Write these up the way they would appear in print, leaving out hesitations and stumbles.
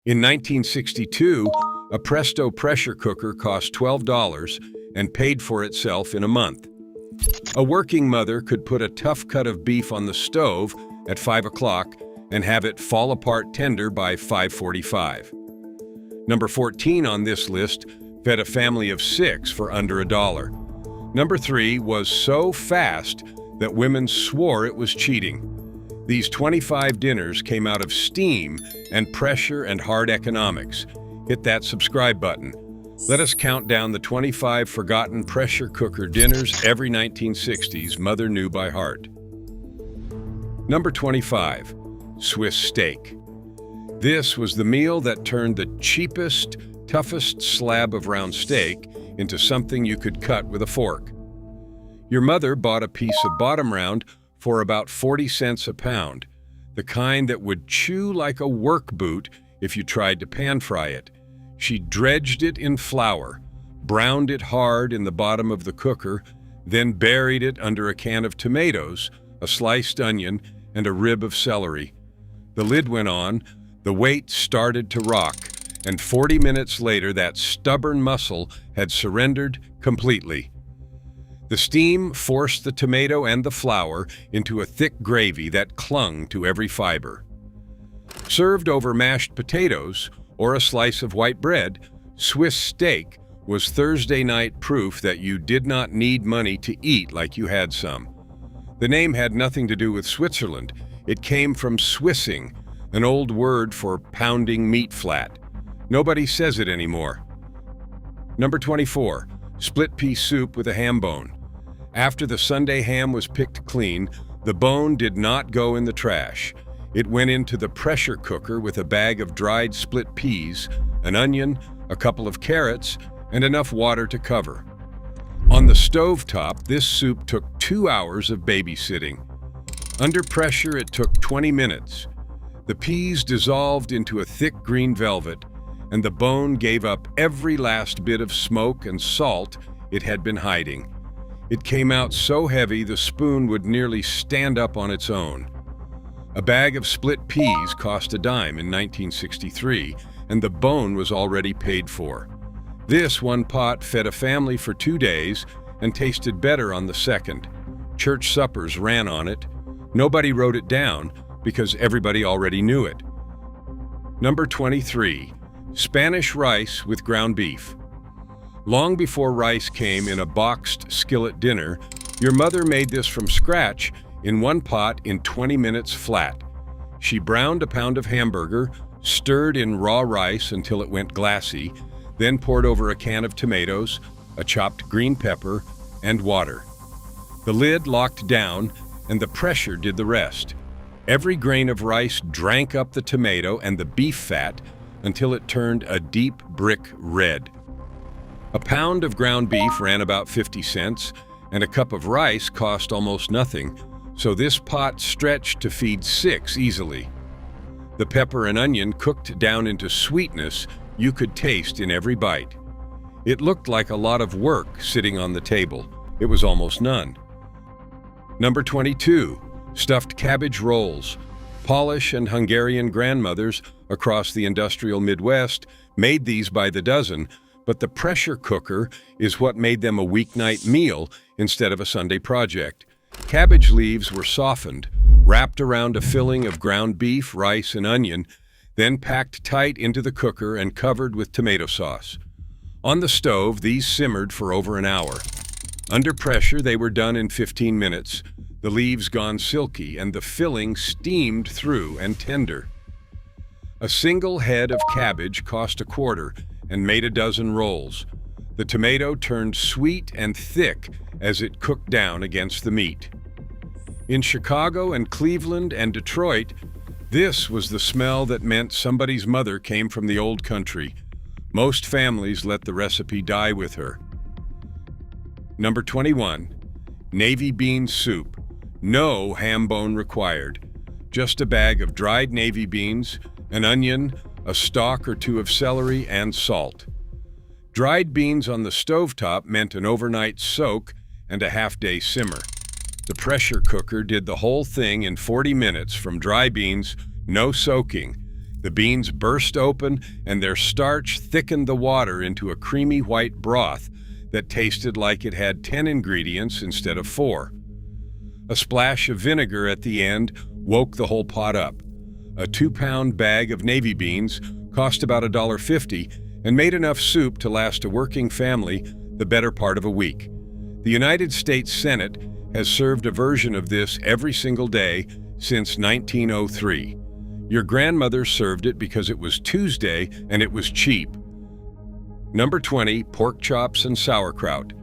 In 1962, a Presto pressure cooker cost $12 and paid for itself in a month. A working mother could put a tough cut of beef on the stove at 5 o'clock and have it fall apart tender by 5:45. Number 14 on this list fed a family of 6 for under $1. Number 3 was so fast that women swore it was cheating. These 25 dinners came out of steam and pressure and hard economics. Hit that subscribe button. Let us count down the 25 forgotten pressure cooker dinners every 1960s mother knew by heart. Number 25, Swiss steak. This was the meal that turned the cheapest, toughest slab of round steak into something you could cut with a fork. Your mother bought a piece of bottom round for about 40 cents a pound, the kind that would chew like a work boot if you tried to pan fry it. She dredged it in flour, browned it hard in the bottom of the cooker, then buried it under a can of tomatoes, a sliced onion, and a rib of celery. The lid went on, the weight started to rock, and 40 minutes later that stubborn muscle had surrendered completely. The steam forced the tomato and the flour into a thick gravy that clung to every fiber. Served over mashed potatoes or a slice of white bread, Swiss steak was Thursday night proof that you did not need money to eat like you had some. The name had nothing to do with Switzerland. It came from Swissing, an old word for pounding meat flat. Nobody says it anymore. Number 24, split pea soup with a ham bone. After the Sunday ham was picked clean, the bone did not go in the trash. It went into the pressure cooker with a bag of dried split peas, an onion, a couple of carrots, and enough water to cover. On the stovetop, this soup took 2 hours of babysitting. Under pressure, it took 20 minutes. The peas dissolved into a thick green velvet, and the bone gave up every last bit of smoke and salt it had been hiding. It came out so heavy the spoon would nearly stand up on its own. A bag of split peas cost a dime in 1963, and the bone was already paid for. This one pot fed a family for 2 days and tasted better on the second. Church suppers ran on it. Nobody wrote it down because everybody already knew it. Number 23, Spanish rice with ground beef. Long before rice came in a boxed skillet dinner, your mother made this from scratch in one pot in 20 minutes flat. She browned a pound of hamburger, stirred in raw rice until it went glassy, then poured over a can of tomatoes, a chopped green pepper, and water. The lid locked down, and the pressure did the rest. Every grain of rice drank up the tomato and the beef fat until it turned a deep brick red. A pound of ground beef ran about 50 cents, and a cup of rice cost almost nothing, so this pot stretched to feed 6 easily. The pepper and onion cooked down into sweetness you could taste in every bite. It looked like a lot of work sitting on the table. It was almost none. Number 22, stuffed cabbage rolls. Polish and Hungarian grandmothers across the industrial Midwest made these by the dozen, but the pressure cooker is what made them a weeknight meal instead of a Sunday project. Cabbage leaves were softened, wrapped around a filling of ground beef, rice, and onion, then packed tight into the cooker and covered with tomato sauce. On the stove, these simmered for over an hour. Under pressure, they were done in 15 minutes, the leaves gone silky and the filling steamed through and tender. A single head of cabbage cost $0.25 and made a dozen rolls. The tomato turned sweet and thick as it cooked down against the meat. In Chicago and Cleveland and Detroit, this was the smell that meant somebody's mother came from the old country. Most families let the recipe die with her. Number 21, navy bean soup. No ham bone required. Just a bag of dried navy beans, an onion, a stalk or two of celery, and salt. Dried beans on the stovetop meant an overnight soak and a half-day simmer. The pressure cooker did the whole thing in 40 minutes from dry beans, no soaking, The beans burst open, and their starch thickened the water into a creamy white broth that tasted like it had 10 ingredients instead of 4. A splash of vinegar at the end woke the whole pot up. A 2-pound bag of navy beans cost about $1.50 and made enough soup to last a working family the better part of a week. The United States Senate has served a version of this every single day since 1903. Your grandmother served it because it was Tuesday and it was cheap. Number 20, pork chops and sauerkraut.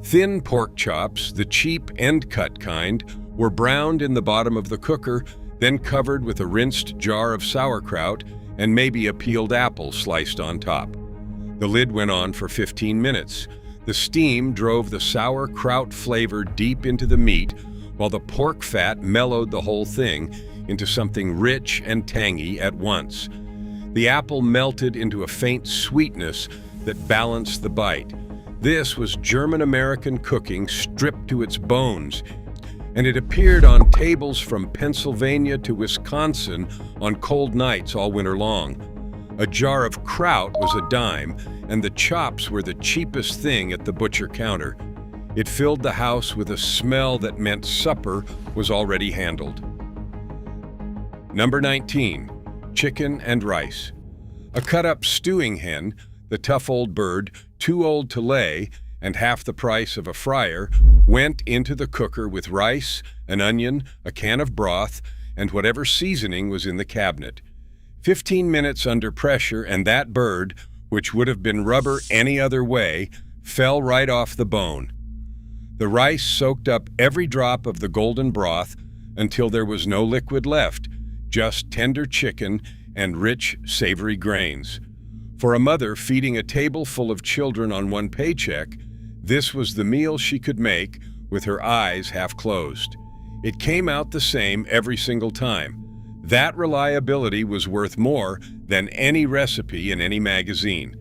Thin pork chops, the cheap end-cut kind, were browned in the bottom of the cooker, then covered with a rinsed jar of sauerkraut and maybe a peeled apple sliced on top. The lid went on for 15 minutes. The steam drove the sauerkraut flavor deep into the meat, while the pork fat mellowed the whole thing into something rich and tangy at once. The apple melted into a faint sweetness that balanced the bite. This was German-American cooking stripped to its bones, and it appeared on tables from Pennsylvania to Wisconsin on cold nights all winter long. A jar of kraut was a dime, and the chops were the cheapest thing at the butcher counter. It filled the house with a smell that meant supper was already handled. Number 19, chicken and rice. A cut-up stewing hen, the tough old bird, too old to lay, and half the price of a fryer, went into the cooker with rice, an onion, a can of broth, and whatever seasoning was in the cabinet. 15 minutes under pressure, and that bird, which would have been rubber any other way, fell right off the bone. The rice soaked up every drop of the golden broth until there was no liquid left, just tender chicken and rich, savory grains. For a mother feeding a table full of children on one paycheck, this was the meal she could make with her eyes half closed. It came out the same every single time. That reliability was worth more than any recipe in any magazine.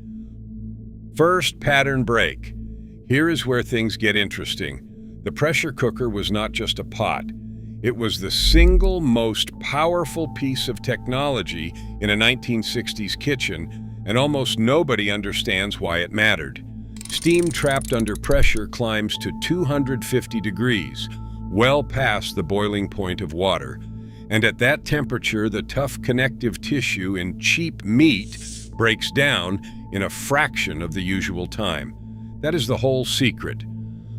First pattern break. Here is where things get interesting. The pressure cooker was not just a pot. It was the single most powerful piece of technology in a 1960s kitchen, and almost nobody understands why it mattered. Steam trapped under pressure climbs to 250 degrees, well past the boiling point of water. And at that temperature, the tough connective tissue in cheap meat breaks down in a fraction of the usual time. That is the whole secret.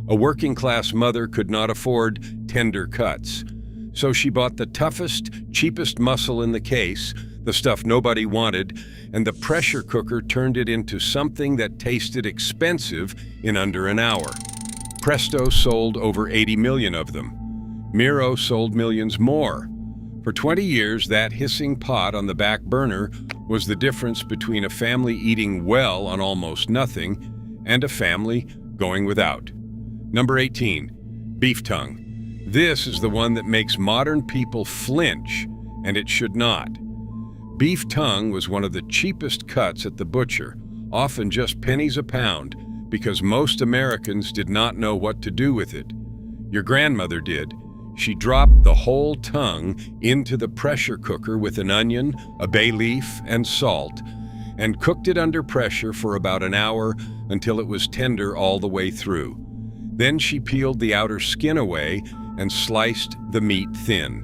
A working-class mother could not afford tender cuts, so she bought the toughest, cheapest muscle in the case, the stuff nobody wanted, and the pressure cooker turned it into something that tasted expensive in under an hour. Presto sold over 80 million of them. Miro sold millions more. For 20 years, that hissing pot on the back burner was the difference between a family eating well on almost nothing and a family going without. Number 18, beef tongue. This is the one that makes modern people flinch, and it should not. Beef tongue was one of the cheapest cuts at the butcher, often just pennies a pound, because most Americans did not know what to do with it. Your grandmother did. She dropped the whole tongue into the pressure cooker with an onion, a bay leaf, and salt, and cooked it under pressure for about an hour until it was tender all the way through. Then she peeled the outer skin away and sliced the meat thin.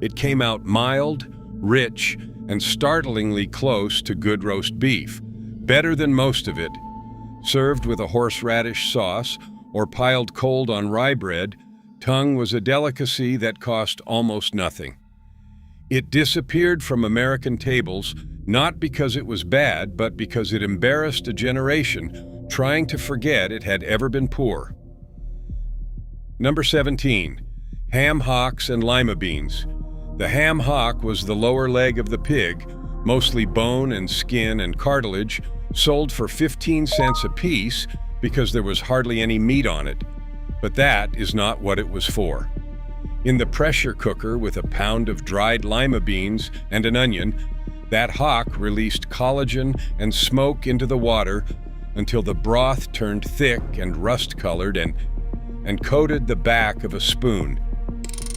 It came out mild, rich, and startlingly close to good roast beef, better than most of it. Served with a horseradish sauce or piled cold on rye bread, tongue was a delicacy that cost almost nothing. It disappeared from American tables not because it was bad, but because it embarrassed a generation trying to forget it had ever been poor. Number 17, ham hocks and lima beans. The ham hock was the lower leg of the pig, mostly bone and skin and cartilage, sold for 15 cents a piece because there was hardly any meat on it. But that is not what it was for. In the pressure cooker with a pound of dried lima beans and an onion, that hock released collagen and smoke into the water until the broth turned thick and rust-colored and coated the back of a spoon.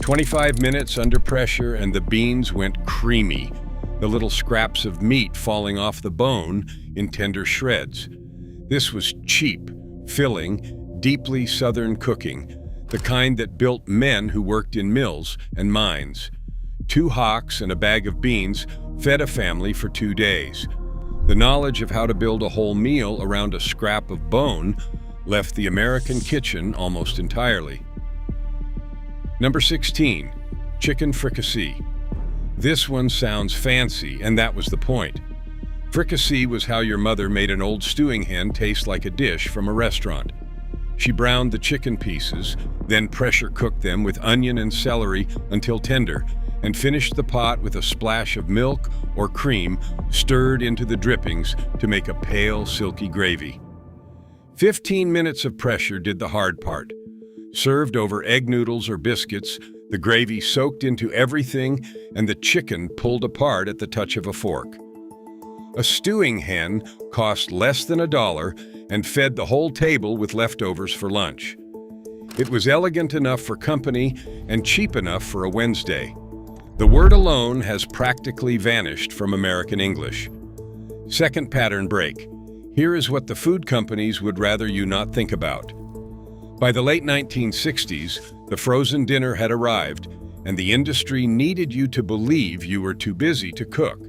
25 minutes under pressure and the beans went creamy. the little scraps of meat falling off the bone in tender shreds. This was cheap, filling, deeply Southern cooking, the kind that built men who worked in mills and mines. 2 hocks and a bag of beans fed a family for 2 days. The knowledge of how to build a whole meal around a scrap of bone left the American kitchen almost entirely. Number 16, chicken fricassee. This one sounds fancy, and that was the point. Fricassee was how your mother made an old stewing hen taste like a dish from a restaurant. She browned the chicken pieces, then pressure cooked them with onion and celery until tender, and finished the pot with a splash of milk or cream stirred into the drippings to make a pale, silky gravy. 15 minutes of pressure did the hard part. Served over egg noodles or biscuits, the gravy soaked into everything and the chicken pulled apart at the touch of a fork. A stewing hen cost less than $1 and fed the whole table with leftovers for lunch. It was elegant enough for company and cheap enough for a Wednesday. The word alone has practically vanished from American English. Second pattern break. Here is what the food companies would rather you not think about. By the late 1960s, the frozen dinner had arrived, and the industry needed you to believe you were too busy to cook.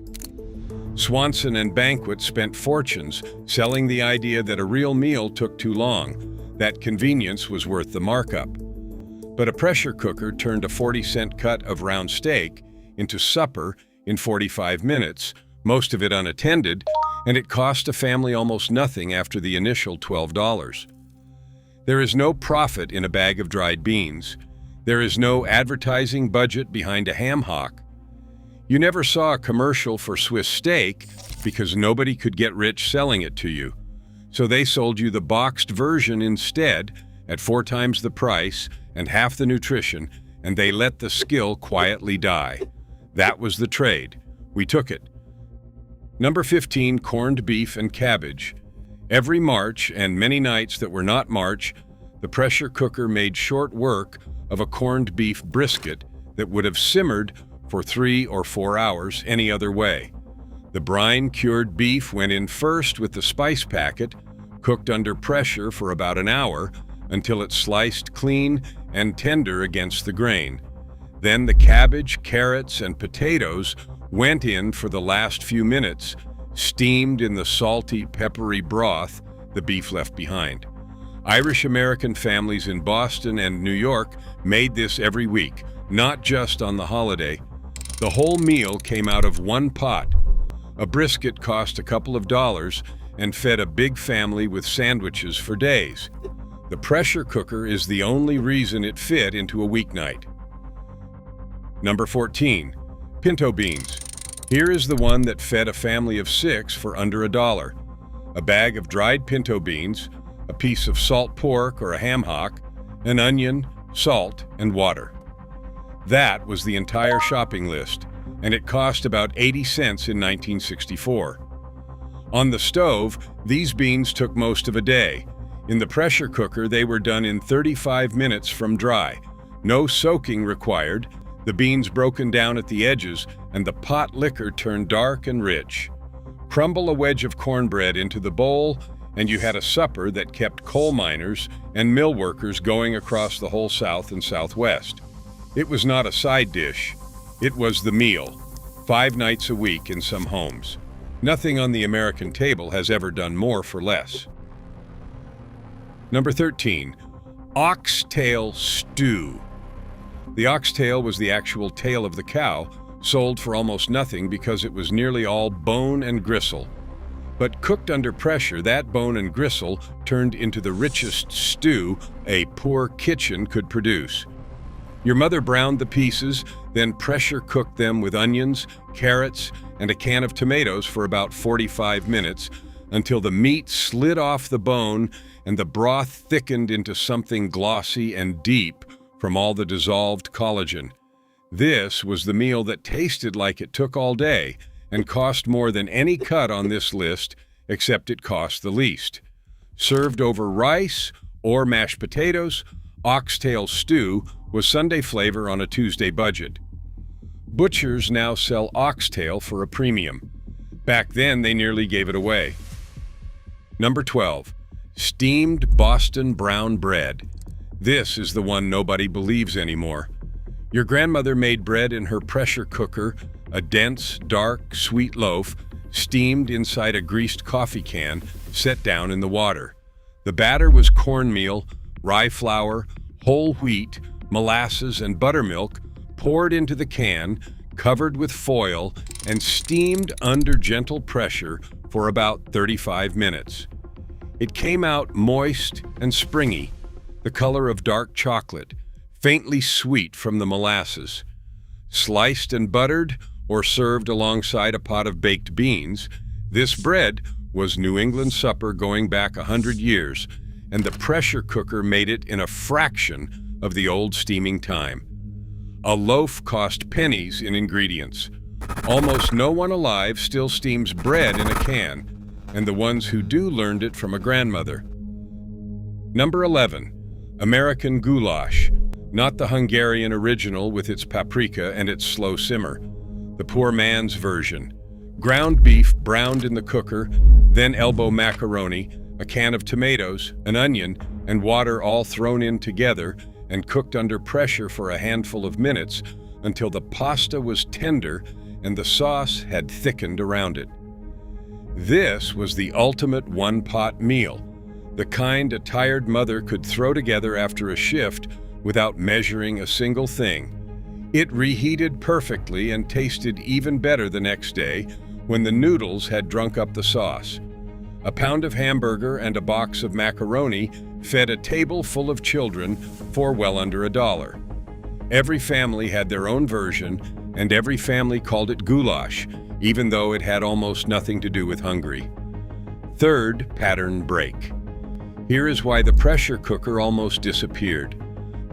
Swanson and Banquet spent fortunes selling the idea that a real meal took too long, that convenience was worth the markup. But a pressure cooker turned a 40-cent cut of round steak into supper in 45 minutes, most of it unattended, and it cost a family almost nothing after the initial $12. There is no profit in a bag of dried beans. There is no advertising budget behind a ham hock. You never saw a commercial for Swiss steak because nobody could get rich selling it to you. So they sold you the boxed version instead at 4 times the price and half the nutrition, and they let the skill quietly die. That was the trade. We took it. Number 15, corned beef and cabbage. Every March, and many nights that were not March, the pressure cooker made short work of a corned beef brisket that would have simmered for 3 or 4 hours any other way. The brine-cured beef went in first with the spice packet, cooked under pressure for about an hour until it sliced clean and tender against the grain. Then the cabbage, carrots, and potatoes went in for the last few minutes, steamed in the salty, peppery broth the beef left behind. Irish-American families in Boston and New York made this every week, not just on the holiday. The whole meal came out of one pot. A brisket cost a couple of dollars and fed a big family with sandwiches for days. The pressure cooker is the only reason it fit into a weeknight. Number 14, pinto beans. Here is the one that fed a family of 6 for under $1. A bag of dried pinto beans, a piece of salt pork or a ham hock, an onion, salt, and water. That was the entire shopping list, and it cost about 80 cents in 1964. On the stove, these beans took most of a day. In the pressure cooker, they were done in 35 minutes from dry. No soaking required, the beans broken down at the edges, and the pot liquor turned dark and rich. Crumble a wedge of cornbread into the bowl, and you had a supper that kept coal miners and mill workers going across the whole South and Southwest. It was not a side dish. It was the meal, 5 nights a week in some homes. Nothing on the American table has ever done more for less. Number 13, oxtail stew. The oxtail was the actual tail of the cow, sold for almost nothing because it was nearly all bone and gristle. But cooked under pressure, that bone and gristle turned into the richest stew a poor kitchen could produce. Your mother browned the pieces, then pressure cooked them with onions, carrots, and a can of tomatoes for about 45 minutes until the meat slid off the bone and the broth thickened into something glossy and deep from all the dissolved collagen. This was the meal that tasted like it took all day and cost more than any cut on this list, except it cost the least. Served over rice or mashed potatoes, oxtail stew was Sunday flavor on a Tuesday budget. Butchers now sell oxtail for a premium. Back then, they nearly gave it away. Number 12. Steamed Boston brown bread. This is the one nobody believes anymore. Your grandmother made bread in her pressure cooker, a dense, dark, sweet loaf, steamed inside a greased coffee can, set down in the water. The batter was cornmeal, rye flour, whole wheat, molasses, and buttermilk poured into the can, covered with foil, and steamed under gentle pressure for about 35 minutes. It came out moist and springy, the color of dark chocolate, faintly sweet from the molasses. Sliced and buttered or served alongside a pot of baked beans, this bread was New England supper going back 100 years, and the pressure cooker made it in a fraction of the old steaming time. A loaf cost pennies in ingredients. Almost no one alive still steams bread in a can, and the ones who do learned it from a grandmother. Number 11. American goulash. Not the Hungarian original with its paprika and its slow simmer. The poor man's version. Ground beef browned in the cooker, then elbow macaroni, a can of tomatoes, an onion, and water all thrown in together and cooked under pressure for a handful of minutes until the pasta was tender and the sauce had thickened around it. This was the ultimate one-pot meal, the kind a tired mother could throw together after a shift without measuring a single thing. It reheated perfectly and tasted even better the next day when the noodles had drunk up the sauce. A pound of hamburger and a box of macaroni fed a table full of children for well under $1. Every family had their own version, and every family called it goulash, even though it had almost nothing to do with Hungary. Third pattern break. Here is why the pressure cooker almost disappeared.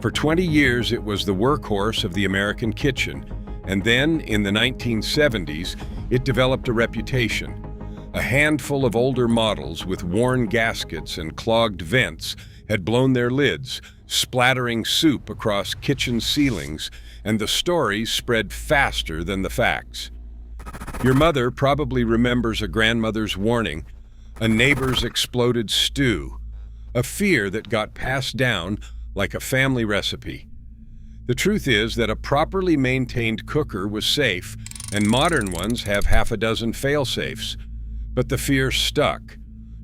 For 20 years, it was the workhorse of the American kitchen, and then, in the 1970s, it developed a reputation. A handful of older models with worn gaskets and clogged vents had blown their lids, splattering soup across kitchen ceilings, and the stories spread faster than the facts. Your mother probably remembers a grandmother's warning, a neighbor's exploded stew, a fear that got passed down like a family recipe. The truth is that a properly maintained cooker was safe, and modern ones have half a dozen fail-safes. But the fear stuck.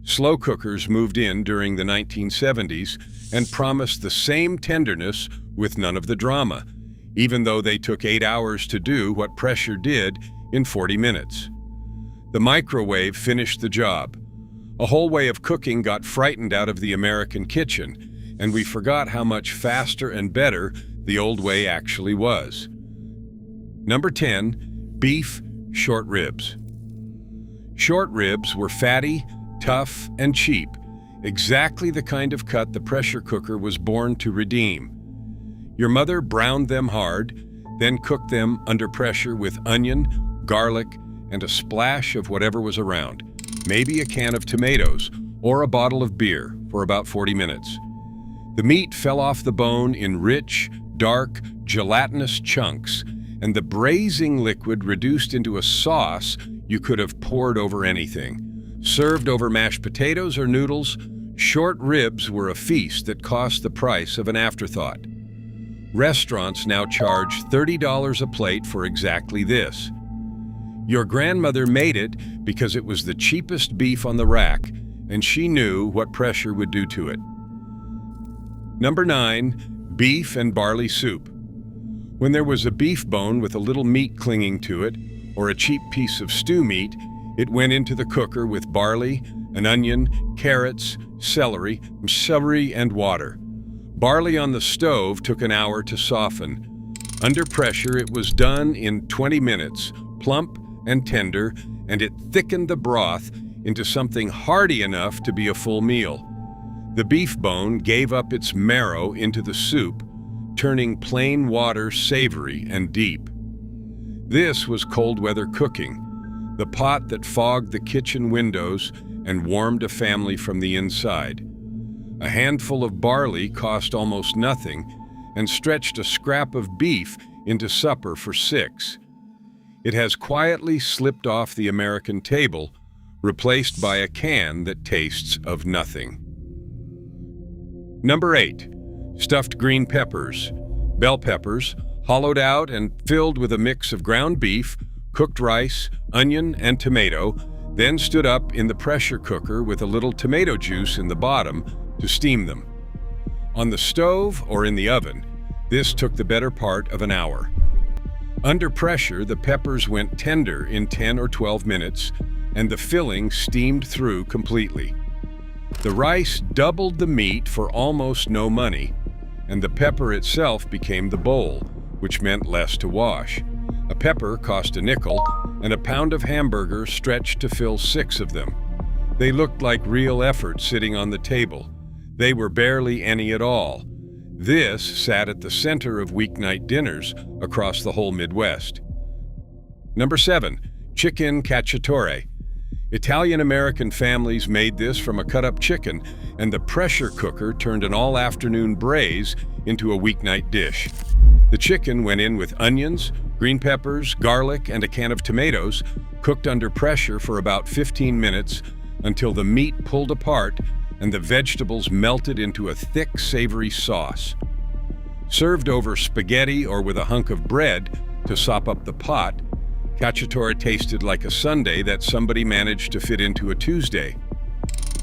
Slow cookers moved in during the 1970s and promised the same tenderness with none of the drama, even though they took 8 hours to do what pressure did in 40 minutes. The microwave finished the job. A whole way of cooking got frightened out of the American kitchen, and we forgot how much faster and better the old way actually was. Number 10. Beef short ribs. Short ribs were fatty, tough, and cheap, exactly the kind of cut the pressure cooker was born to redeem. Your mother browned them hard, then cooked them under pressure with onion, garlic, and a splash of whatever was around, maybe a can of tomatoes or a bottle of beer, for about 40 minutes. The meat fell off the bone in rich, dark, gelatinous chunks, and the braising liquid reduced into a sauce you could have poured over anything. Served over mashed potatoes or noodles, short ribs were a feast that cost the price of an afterthought. Restaurants now charge $30 a plate for exactly this. Your grandmother made it because it was the cheapest beef on the rack, and she knew what pressure would do to it. Number 9. Beef and barley soup. When there was a beef bone with a little meat clinging to it, or a cheap piece of stew meat, it went into the cooker with barley, an onion, carrots, celery, and water. Barley on the stove took an hour to soften. Under pressure, it was done in 20 minutes, plump and tender, and it thickened the broth into something hearty enough to be a full meal. The beef bone gave up its marrow into the soup, turning plain water savory and deep. This was cold weather cooking, the pot that fogged the kitchen windows and warmed a family from the inside. A handful of barley cost almost nothing and stretched a scrap of beef into supper for 6. It has quietly slipped off the American table, replaced by a can that tastes of nothing. Number 8. Stuffed green peppers. Bell peppers, hollowed out and filled with a mix of ground beef, cooked rice, onion, and tomato, then stood up in the pressure cooker with a little tomato juice in the bottom to steam them. On the stove or in the oven, this took the better part of an hour. Under pressure, the peppers went tender in 10 or 12 minutes, and the filling steamed through completely. The rice doubled the meat for almost no money, and the pepper itself became the bowl, which meant less to wash. A pepper cost a nickel, and a pound of hamburger stretched to fill 6 of them. They looked like real effort sitting on the table. They were barely any at all. This sat at the center of weeknight dinners across the whole Midwest. Number 7. Chicken cacciatore. Italian-American families made this from a cut-up chicken, and the pressure cooker turned an all-afternoon braise into a weeknight dish. The chicken went in with onions, green peppers, garlic, and a can of tomatoes, cooked under pressure for about 15 minutes until the meat pulled apart and the vegetables melted into a thick, savory sauce. Served over spaghetti or with a hunk of bread to sop up the pot, cacciatore tasted like a Sunday that somebody managed to fit into a Tuesday.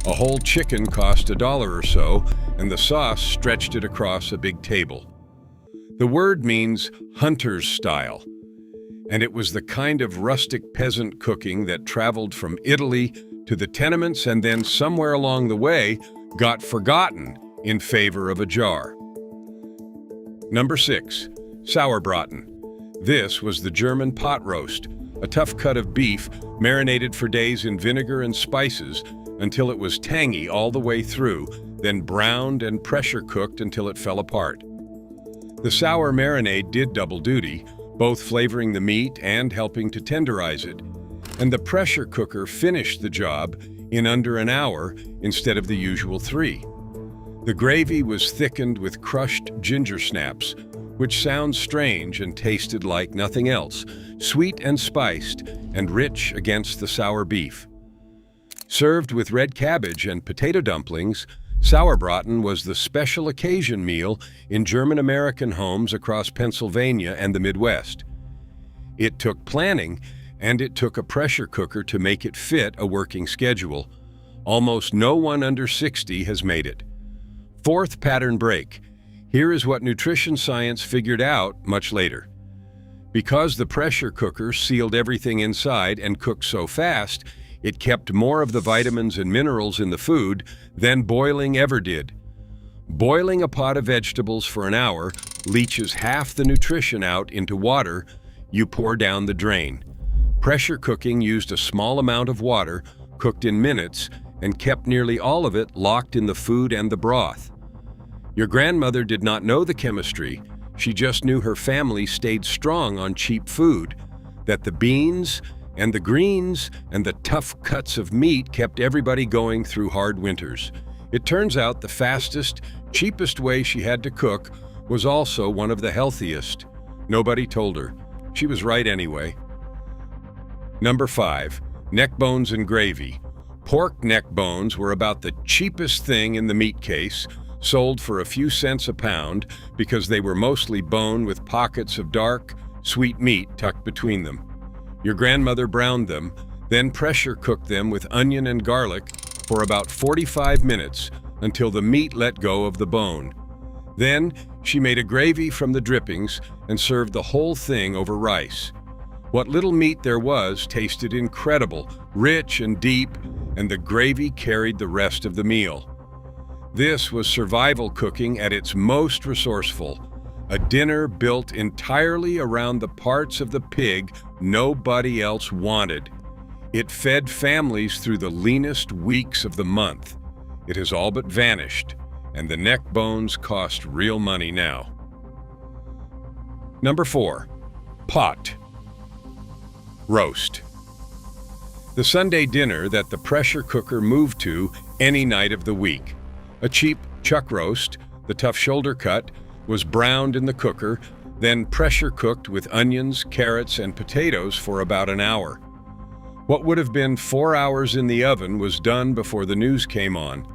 A whole chicken cost $1 or so, and the sauce stretched it across a big table. The word means hunter's style, and it was the kind of rustic peasant cooking that traveled from Italy to the tenements and then somewhere along the way got forgotten in favor of a jar. Number 6. Sauerbraten. This was the German pot roast, a tough cut of beef marinated for days in vinegar and spices until it was tangy all the way through, then browned and pressure cooked until it fell apart. The sour marinade did double duty, both flavoring the meat and helping to tenderize it, and the pressure cooker finished the job in under an hour instead of the usual 3. The gravy was thickened with crushed ginger snaps, which sounds strange and tasted like nothing else, sweet and spiced and rich against the sour beef. Served with red cabbage and potato dumplings, Sauerbraten was the special occasion meal in German-American homes across Pennsylvania and the Midwest. It took planning, and it took a pressure cooker to make it fit a working schedule. Almost no one under 60 has made it. 4th pattern break. Here is what nutrition science figured out much later. Because the pressure cooker sealed everything inside and cooked so fast, it kept more of the vitamins and minerals in the food than boiling ever did. Boiling a pot of vegetables for an hour leaches half the nutrition out into water you pour down the drain. Pressure cooking used a small amount of water, cooked in minutes, and kept nearly all of it locked in the food and the broth. Your grandmother did not know the chemistry. She just knew her family stayed strong on cheap food, that the beans and the greens and the tough cuts of meat kept everybody going through hard winters. It turns out the fastest, cheapest way she had to cook was also one of the healthiest. Nobody told her. She was right anyway. Number 5. Neck bones and gravy. Pork neck bones were about the cheapest thing in the meat case, sold for a few cents a pound because they were mostly bone with pockets of dark, sweet meat tucked between them. Your grandmother browned them, then pressure cooked them with onion and garlic for about 45 minutes until the meat let go of the bone. Then she made a gravy from the drippings and served the whole thing over rice. What little meat there was tasted incredible, rich and deep, and the gravy carried the rest of the meal. This was survival cooking at its most resourceful, a dinner built entirely around the parts of the pig nobody else wanted. It fed families through the leanest weeks of the month. It has all but vanished, and the neck bones cost real money now. Number 4. Pot roast. The Sunday dinner that the pressure cooker moved to any night of the week. A cheap chuck roast, the tough shoulder cut, was browned in the cooker, then pressure cooked with onions, carrots, and potatoes for about an hour. What would have been 4 hours in the oven was done before the news came on.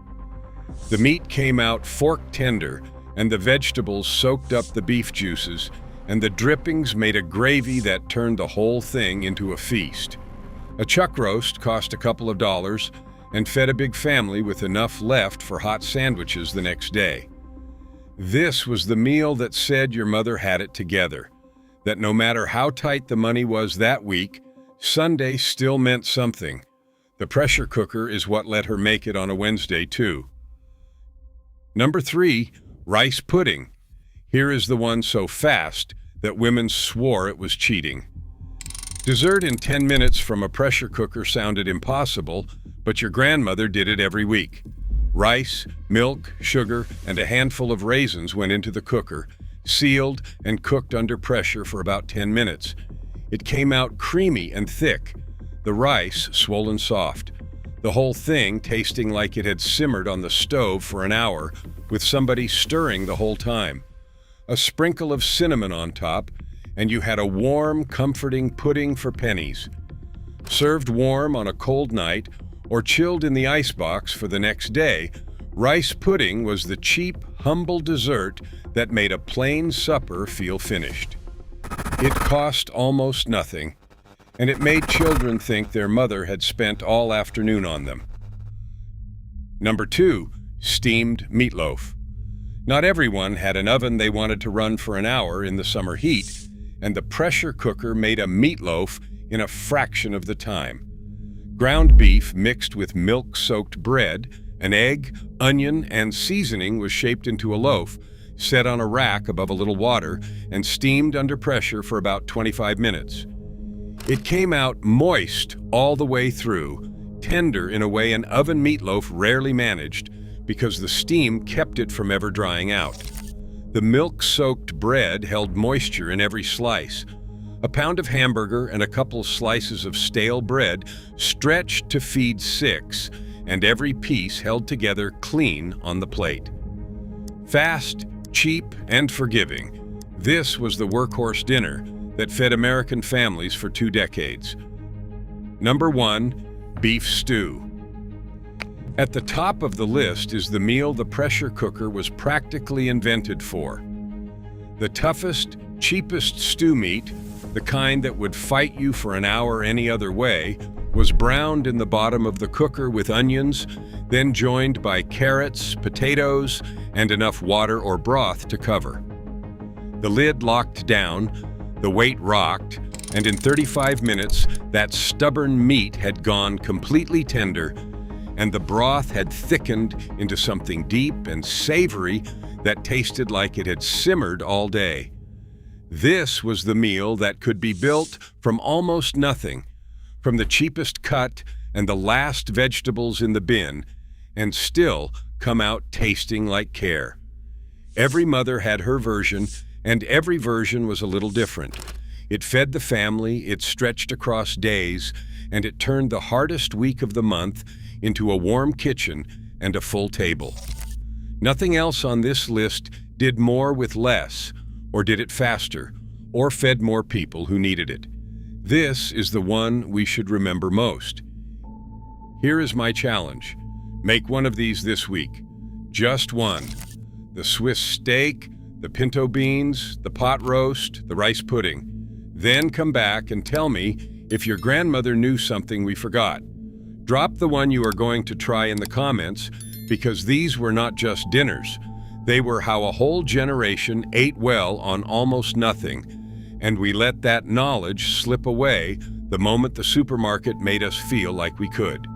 The meat came out fork tender, and the vegetables soaked up the beef juices, and the drippings made a gravy that turned the whole thing into a feast. A chuck roast cost a couple of dollars and fed a big family with enough left for hot sandwiches the next day. This was the meal that said your mother had it together, that no matter how tight the money was that week, Sunday still meant something. The pressure cooker is what let her make it on a Wednesday, too. Number 3, rice pudding. Here is the one so fast that women swore it was cheating. Dessert in 10 minutes from a pressure cooker sounded impossible, but your grandmother did it every week. Rice, milk, sugar, and a handful of raisins went into the cooker, sealed and cooked under pressure for about 10 minutes. It came out creamy and thick, the rice swollen soft, the whole thing tasting like it had simmered on the stove for an hour with somebody stirring the whole time. A sprinkle of cinnamon on top, and you had a warm, comforting pudding for pennies. Served warm on a cold night or chilled in the icebox for the next day, rice pudding was the cheap, humble dessert that made a plain supper feel finished. It cost almost nothing, and it made children think their mother had spent all afternoon on them. Number 2, steamed meatloaf. Not everyone had an oven they wanted to run for an hour in the summer heat, and the pressure cooker made a meatloaf in a fraction of the time. Ground beef mixed with milk-soaked bread, an egg, onion, and seasoning was shaped into a loaf, set on a rack above a little water, and steamed under pressure for about 25 minutes. It came out moist all the way through, tender in a way an oven meatloaf rarely managed, because the steam kept it from ever drying out. The milk-soaked bread held moisture in every slice. A pound of hamburger and a couple slices of stale bread stretched to feed 6, and every piece held together clean on the plate. Fast, cheap, and forgiving, this was the workhorse dinner that fed American families for 2 decades. Number 1, beef stew. At the top of the list is the meal the pressure cooker was practically invented for. The toughest, cheapest stew meat, the kind that would fight you for an hour any other way, was browned in the bottom of the cooker with onions, then joined by carrots, potatoes, and enough water or broth to cover. The lid locked down, the weight rocked, and in 35 minutes, that stubborn meat had gone completely tender, and the broth had thickened into something deep and savory that tasted like it had simmered all day. This was the meal that could be built from almost nothing, from the cheapest cut and the last vegetables in the bin, and still come out tasting like care. Every mother had her version, and every version was a little different. It fed the family, it stretched across days, and it turned the hardest week of the month into a warm kitchen and a full table. Nothing else on this list did more with less, or did it faster, or fed more people who needed it. This is the one we should remember most. Here is my challenge. Make one of these this week. Just one. The Swiss steak, the pinto beans, the pot roast, the rice pudding. Then come back and tell me if your grandmother knew something we forgot. Drop the one you are going to try in the comments, because these were not just dinners. They were how a whole generation ate well on almost nothing, and we let that knowledge slip away the moment the supermarket made us feel like we could.